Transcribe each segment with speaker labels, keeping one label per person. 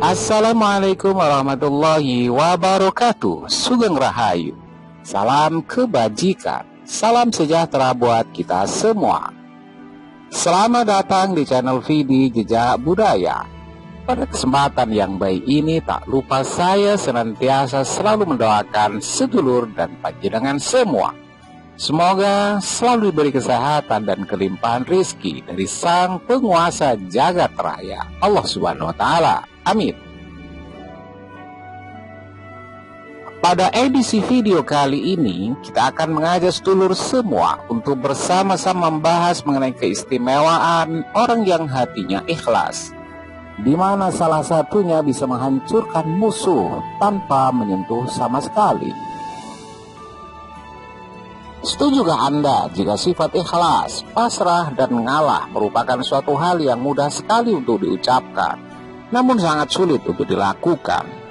Speaker 1: Assalamualaikum warahmatullahi wabarakatuh. Sugeng Rahayu. Salam kebajikan. Salam sejahtera buat kita semua. Selamat datang di channel Vidi Jejak Budaya. Pada kesempatan yang baik ini, tak lupa saya senantiasa selalu mendoakan sedulur dan panjenengan semua. Semoga selalu diberi kesehatan dan kelimpahan rezeki dari Sang Penguasa Jagat Raya, Allah Subhanahu wa Ta'ala. Amin. Pada edisi video kali ini, kita akan mengajak sedulur semua untuk bersama-sama membahas mengenai keistimewaan orang yang hatinya ikhlas, di mana salah satunya bisa menghancurkan musuh tanpa menyentuh sama sekali. Setujukah Anda jika sifat ikhlas, pasrah, dan mengalah merupakan suatu hal yang mudah sekali untuk diucapkan, namun sangat sulit untuk dilakukan?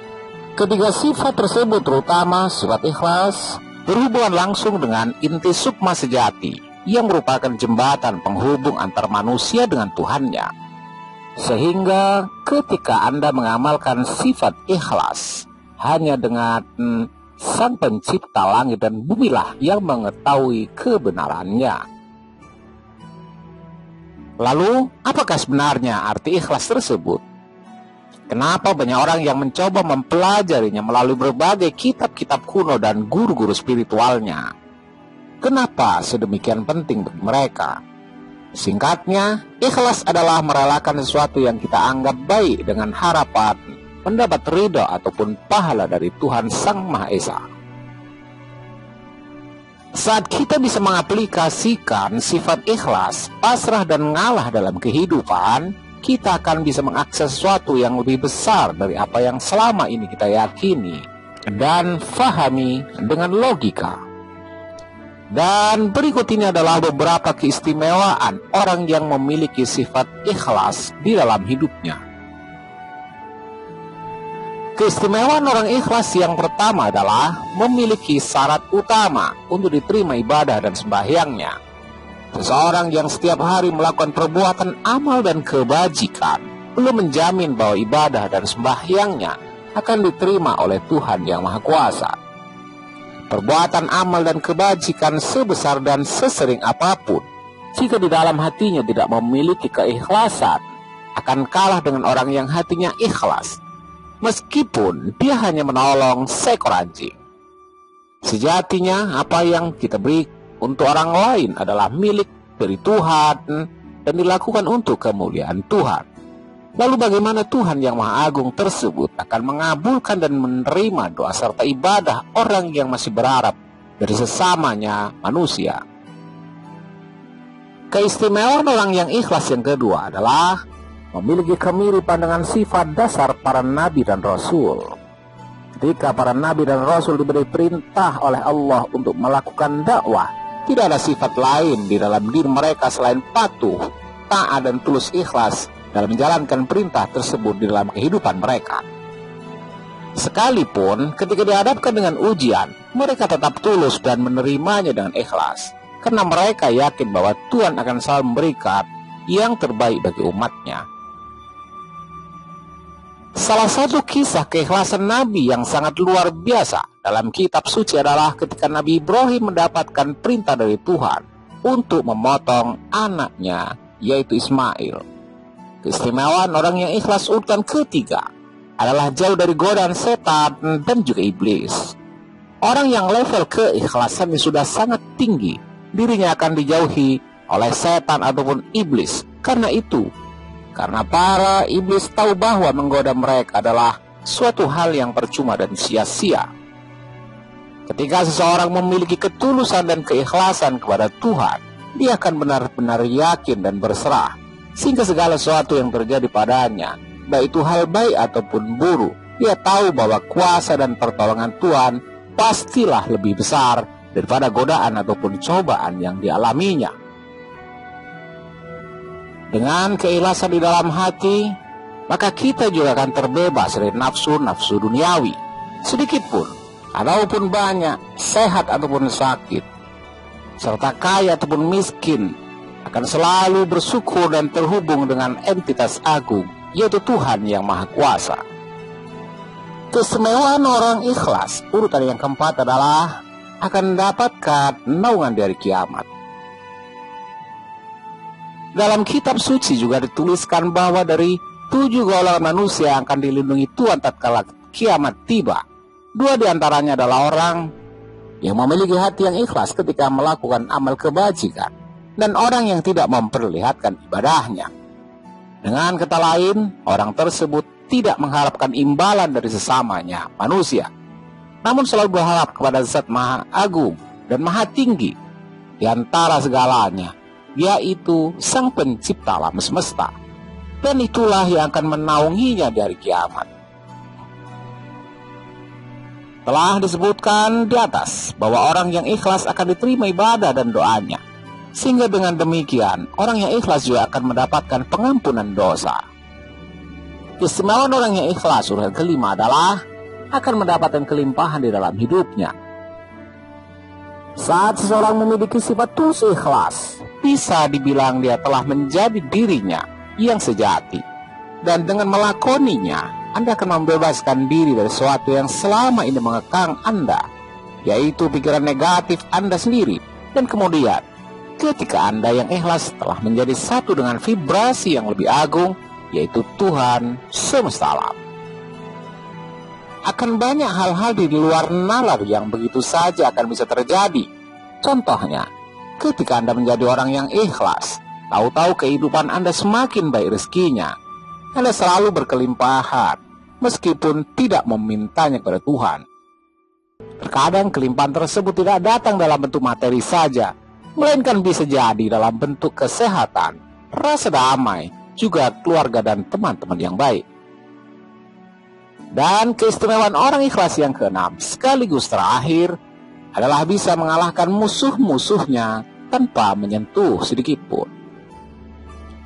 Speaker 1: Ketiga sifat tersebut, terutama sifat ikhlas, berhubungan langsung dengan inti sukma sejati, yang merupakan jembatan penghubung antar manusia dengan Tuhannya. Sehingga ketika Anda mengamalkan sifat ikhlas, hanya dengan Sang Pencipta langit dan bumi lah yang mengetahui kebenarannya. Lalu, apakah sebenarnya arti ikhlas tersebut? Kenapa banyak orang yang mencoba mempelajarinya melalui berbagai kitab-kitab kuno dan guru-guru spiritualnya? Kenapa sedemikian penting bagi mereka? Singkatnya, ikhlas adalah merelakan sesuatu yang kita anggap baik dengan harapan mendapat ridha ataupun pahala dari Tuhan Sang Maha Esa. Saat kita bisa mengaplikasikan sifat ikhlas, pasrah, dan mengalah dalam kehidupan, kita akan bisa mengakses sesuatu yang lebih besar dari apa yang selama ini kita yakini dan fahami dengan logika. Dan berikut ini adalah beberapa keistimewaan orang yang memiliki sifat ikhlas di dalam hidupnya. Keistimewaan orang ikhlas yang pertama adalah memiliki syarat utama untuk diterima ibadah dan sembahyangnya. Seseorang yang setiap hari melakukan perbuatan amal dan kebajikan belum menjamin bahwa ibadah dan sembahyangnya akan diterima oleh Tuhan Yang Maha Kuasa. Perbuatan amal dan kebajikan sebesar dan sesering apapun, jika di dalam hatinya tidak memiliki keikhlasan, akan kalah dengan orang yang hatinya ikhlas, meskipun dia hanya menolong seekor anjing. Sejatinya apa yang kita beri untuk orang lain adalah milik dari Tuhan dan dilakukan untuk kemuliaan Tuhan. Lalu bagaimana Tuhan Yang Maha Agung tersebut akan mengabulkan dan menerima doa serta ibadah orang yang masih berharap dari sesamanya manusia? Keistimewaan orang yang ikhlas yang kedua adalah memiliki kemiripan dengan sifat dasar para nabi dan rasul. Ketika para nabi dan rasul diberi perintah oleh Allah untuk melakukan dakwah, tidak ada sifat lain di dalam diri mereka selain patuh, taat, dan tulus ikhlas dalam menjalankan perintah tersebut di dalam kehidupan mereka. Sekalipun ketika dihadapkan dengan ujian, mereka tetap tulus dan menerimanya dengan ikhlas, karena mereka yakin bahwa Tuhan akan selalu memberikan yang terbaik bagi umatnya. Salah satu kisah keikhlasan Nabi yang sangat luar biasa dalam kitab suci adalah ketika Nabi Ibrahim mendapatkan perintah dari Tuhan untuk memotong anaknya, yaitu Ismail. Keistimewaan orang yang ikhlas urutan ketiga adalah jauh dari godaan setan dan juga iblis. Orang yang level keikhlasannya sudah sangat tinggi, dirinya akan dijauhi oleh setan ataupun iblis. Karena para iblis tahu bahwa menggoda mereka adalah suatu hal yang percuma dan sia-sia. Ketika seseorang memiliki ketulusan dan keikhlasan kepada Tuhan, dia akan benar-benar yakin dan berserah, sehingga segala sesuatu yang terjadi padanya, baik itu hal baik ataupun buruk, dia tahu bahwa kuasa dan pertolongan Tuhan pastilah lebih besar daripada godaan ataupun cobaan yang dialaminya. Dengan keikhlasan di dalam hati, maka kita juga akan terbebas dari nafsu-nafsu duniawi. Sedikitpun, ataupun banyak, sehat ataupun sakit, serta kaya ataupun miskin, akan selalu bersyukur dan terhubung dengan entitas agung, yaitu Tuhan Yang Maha Kuasa. Keistimewaan orang ikhlas, urutan yang keempat adalah akan mendapatkan naungan dari kiamat. Dalam kitab suci juga dituliskan bahwa dari 7 golongan manusia yang akan dilindungi Tuhan tatkala kiamat tiba. 2 diantaranya adalah orang yang memiliki hati yang ikhlas ketika melakukan amal kebajikan, dan orang yang tidak memperlihatkan ibadahnya. Dengan kata lain, orang tersebut tidak mengharapkan imbalan dari sesamanya manusia, namun selalu berharap kepada Zat Maha Agung dan Maha Tinggi di antara segalanya, yaitu Sang Pencipta alam semesta. Dan itulah yang akan menaunginya dari kiamat. Telah disebutkan di atas bahwa orang yang ikhlas akan diterima ibadah dan doanya, sehingga dengan demikian orang yang ikhlas juga akan mendapatkan pengampunan dosa. Keistimewaan orang yang ikhlas urutan kelima adalah akan mendapatkan kelimpahan di dalam hidupnya. Saat seseorang memiliki sifat tulus ikhlas, bisa dibilang dia telah menjadi dirinya yang sejati. Dan dengan melakoninya, Anda akan membebaskan diri dari sesuatu yang selama ini mengekang Anda, yaitu pikiran negatif Anda sendiri. Dan kemudian, ketika Anda yang ikhlas telah menjadi satu dengan vibrasi yang lebih agung, yaitu Tuhan semesta alam, akan banyak hal-hal di luar nalar yang begitu saja akan bisa terjadi. Contohnya, ketika Anda menjadi orang yang ikhlas, tahu-tahu kehidupan Anda semakin baik rezekinya. Anda selalu berkelimpahan, meskipun tidak memintanya kepada Tuhan. Terkadang kelimpahan tersebut tidak datang dalam bentuk materi saja, melainkan bisa jadi dalam bentuk kesehatan, rasa damai, juga keluarga dan teman-teman yang baik. Dan keistimewaan orang ikhlas yang keenam sekaligus terakhir adalah bisa mengalahkan musuh-musuhnya tanpa menyentuh sedikit pun.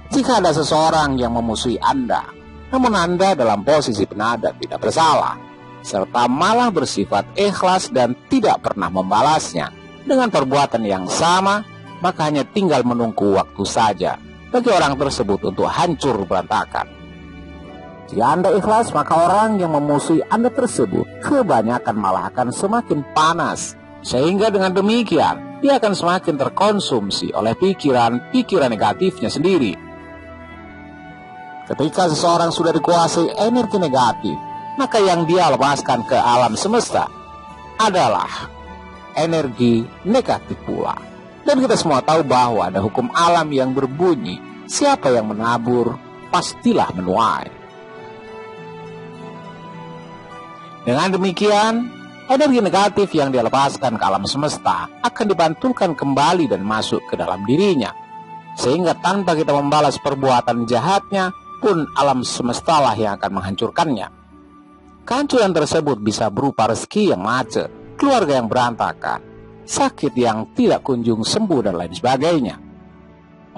Speaker 1: Jika ada seseorang yang memusuhi Anda, namun Anda dalam posisi benar dan tidak bersalah, serta malah bersifat ikhlas dan tidak pernah membalasnya dengan perbuatan yang sama, maka hanya tinggal menunggu waktu saja bagi orang tersebut untuk hancur berantakan. Jika Anda ikhlas, maka orang yang memusuhi Anda tersebut kebanyakan malah akan semakin panas, sehingga dengan demikian dia akan semakin terkonsumsi oleh pikiran-pikiran negatifnya sendiri. Ketika seseorang sudah dikuasai energi negatif, maka yang dia lepaskan ke alam semesta adalah energi negatif pula. Dan kita semua tahu bahwa ada hukum alam yang berbunyi, siapa yang menabur, pastilah menuai. Dengan demikian, energi negatif yang dia lepaskan ke alam semesta akan dibantulkan kembali dan masuk ke dalam dirinya. Sehingga tanpa kita membalas perbuatan jahatnya, pun alam semestalah yang akan menghancurkannya. Kehancuran tersebut bisa berupa rezeki yang macet, keluarga yang berantakan, sakit yang tidak kunjung sembuh, dan lain sebagainya.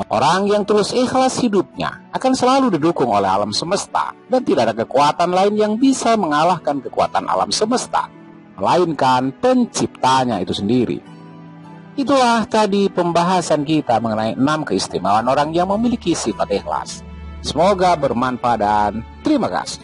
Speaker 1: Orang yang tulus ikhlas hidupnya akan selalu didukung oleh alam semesta, dan tidak ada kekuatan lain yang bisa mengalahkan kekuatan alam semesta, melainkan penciptanya itu sendiri. Itulah tadi pembahasan kita mengenai 6 keistimewaan orang yang memiliki sifat ikhlas. Semoga bermanfaat dan terima kasih.